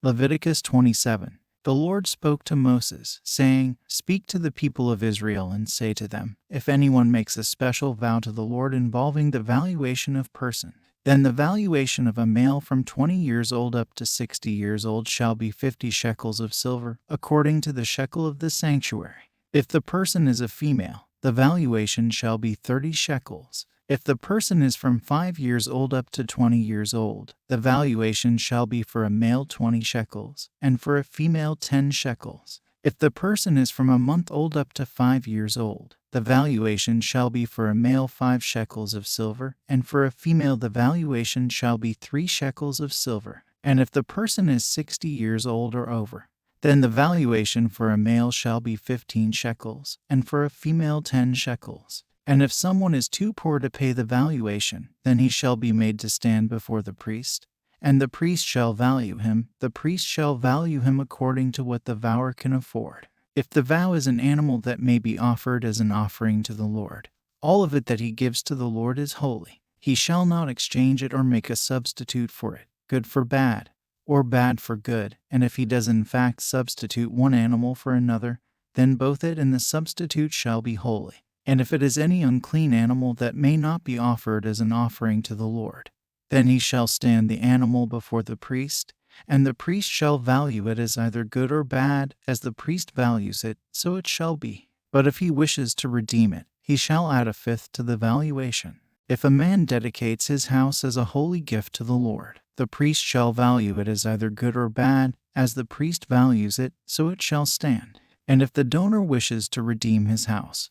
Leviticus 27. The Lord spoke to Moses, saying, "Speak to the people of Israel and say to them, if anyone makes a special vow to the Lord involving the valuation of person, then the valuation of a male from 20 years old up to 60 years old shall be 50 shekels of silver, according to the shekel of the sanctuary. If the person is a female, the valuation shall be 30 shekels. If the person is from 5 years old up to 20 years old, the valuation shall be for a male 20 shekels, and for a female 10 shekels. If the person is from a month old up to 5 years old, the valuation shall be for a male 5 shekels of silver, and for a female the valuation shall be 3 shekels of silver. And if the person is 60 years old or over, then the valuation for a male shall be 15 shekels, and for a female 10 shekels. And if someone is too poor to pay the valuation, then he shall be made to stand before the priest, and the priest shall value him. The priest shall value him according to what the vower can afford. If the vow is an animal that may be offered as an offering to the Lord, all of it that he gives to the Lord is holy. He shall not exchange it or make a substitute for it, good for bad, or bad for good. And if he does in fact substitute one animal for another, then both it and the substitute shall be holy. And if it is any unclean animal that may not be offered as an offering to the Lord, then he shall stand the animal before the priest, and the priest shall value it as either good or bad, as the priest values it, so it shall be. But if he wishes to redeem it, he shall add a fifth to the valuation. If a man dedicates his house as a holy gift to the Lord, the priest shall value it as either good or bad, as the priest values it, so it shall stand. And if the donor wishes to redeem his house,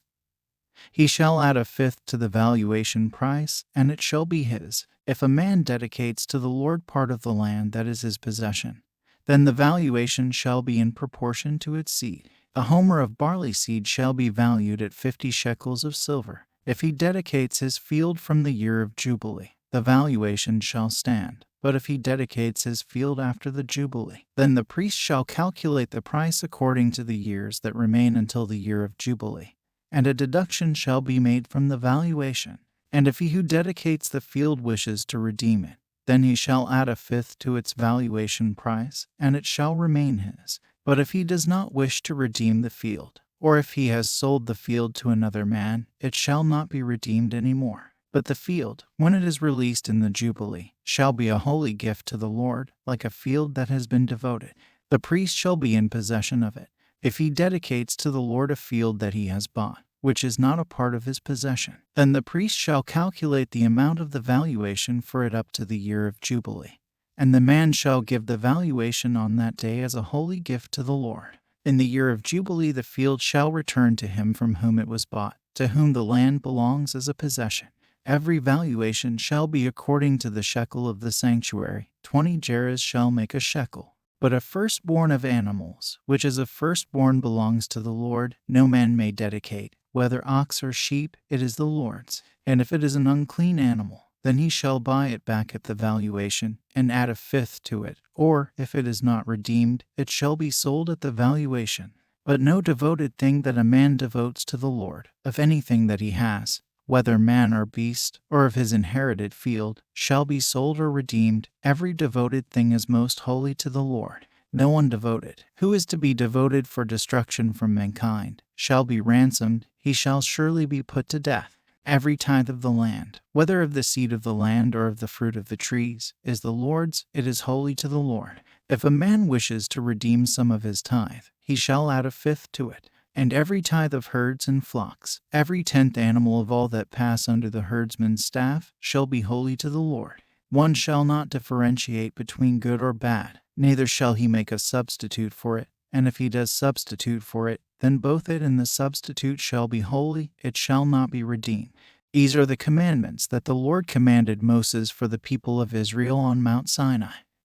he shall add a fifth to the valuation price, and it shall be his. If a man dedicates to the Lord part of the land that is his possession, then the valuation shall be in proportion to its seed. A homer of barley seed shall be valued at 50 shekels of silver. If he dedicates his field from the year of Jubilee, the valuation shall stand. But if he dedicates his field after the Jubilee, then the priest shall calculate the price according to the years that remain until the year of Jubilee, and a deduction shall be made from the valuation. And if he who dedicates the field wishes to redeem it, then he shall add a fifth to its valuation price, and it shall remain his. But if he does not wish to redeem the field, or if he has sold the field to another man, it shall not be redeemed any more. But the field, when it is released in the Jubilee, shall be a holy gift to the Lord, like a field that has been devoted. The priest shall be in possession of it. If he dedicates to the Lord a field that he has bought, which is not a part of his possession, then the priest shall calculate the amount of the valuation for it up to the year of Jubilee, and the man shall give the valuation on that day as a holy gift to the Lord. In the year of Jubilee the field shall return to him from whom it was bought, to whom the land belongs as a possession. Every valuation shall be according to the shekel of the sanctuary. 20 gerahs shall make a shekel. But a firstborn of animals, which is a firstborn, belongs to the Lord. No man may dedicate, whether ox or sheep, it is the Lord's. And if it is an unclean animal, then he shall buy it back at the valuation, and add a fifth to it. Or, if it is not redeemed, it shall be sold at the valuation. But no devoted thing that a man devotes to the Lord, of anything that he has, whether man or beast, or of his inherited field, shall be sold or redeemed. Every devoted thing is most holy to the Lord. No one devoted, who is to be devoted for destruction from mankind, shall be ransomed. He shall surely be put to death. Every tithe of the land, whether of the seed of the land or of the fruit of the trees, is the Lord's. It is holy to the Lord. If a man wishes to redeem some of his tithe, he shall add a fifth to it. And every tithe of herds and flocks, every 10th animal of all that pass under the herdsman's staff, shall be holy to the Lord. One shall not differentiate between good or bad, neither shall he make a substitute for it. And if he does substitute for it, then both it and the substitute shall be holy. It shall not be redeemed. These are the commandments that the Lord commanded Moses for the people of Israel on Mount Sinai.